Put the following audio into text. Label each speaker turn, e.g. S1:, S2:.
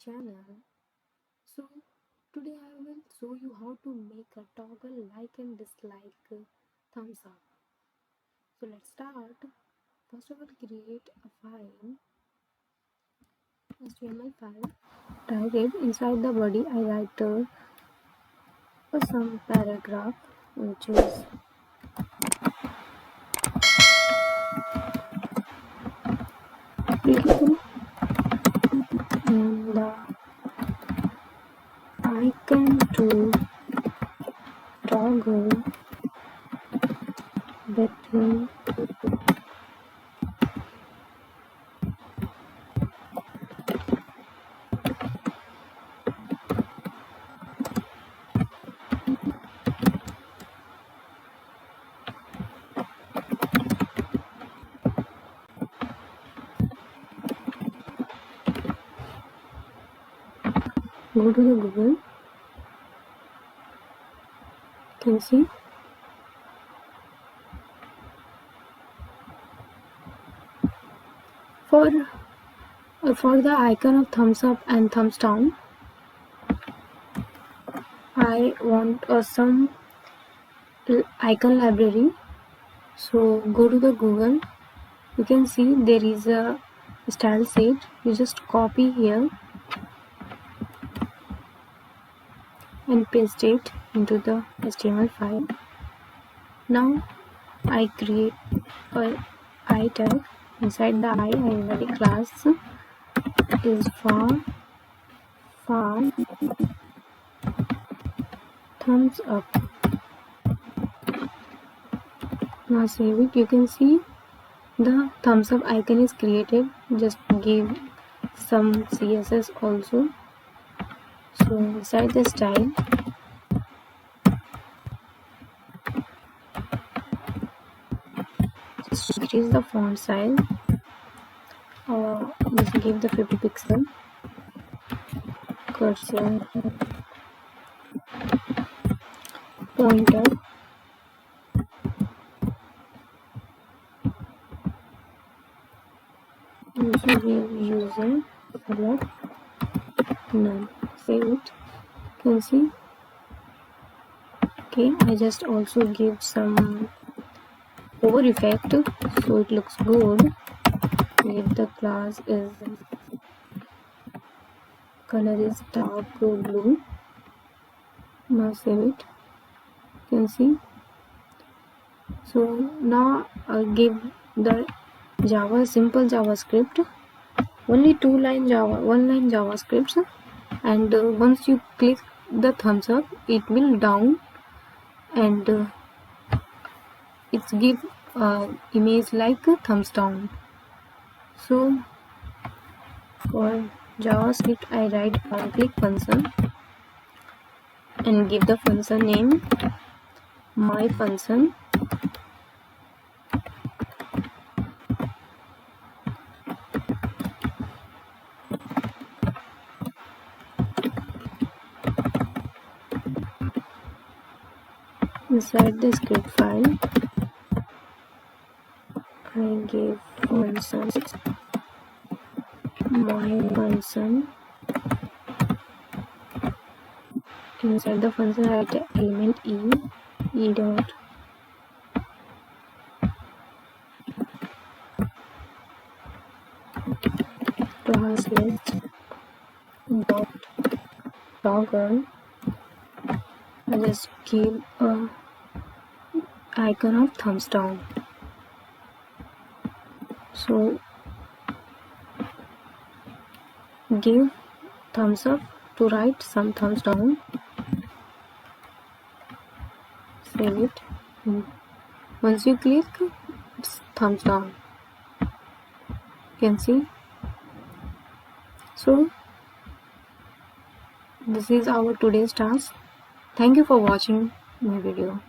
S1: channel. So today I will show you how to make a toggle like and dislike thumbs up. So let's start. First of all, create a file, HTML file. Write it. Inside the body I write some paragraph which is clickable, and the icon to toggle between go to the Google. You can see for the icon of thumbs up and thumbs down, I want some icon library. So go to the Google. You can see there is a style sheet. You just copy here and paste it into the HTML file. Now I create a I tag. Inside the I have a class is far thumbs up. Now save it. You can see the thumbs up icon is created. Just give some CSS also. So inside the style, just increase the font size, or just give the 50 pixel cursor pointer. You should give user select none. Save it. You can see. Okay, I just also give some over effect so it looks good. If the class is color is dark blue. Now save it. You can see. So now I'll give the simple JavaScript, only one line JavaScript, and once you click the thumbs up, it will down, and it's give image like a thumbs down. So for JavaScript I write onClick function and give the function name my function. Inside the script file I give function my function. Inside the function I write element e dot translate dot toggle. I just give a icon of thumbs down. So give thumbs up to write some thumbs down. Save it. Once you click, it's thumbs down. You can see. So this is our today's task. Thank you for watching my video.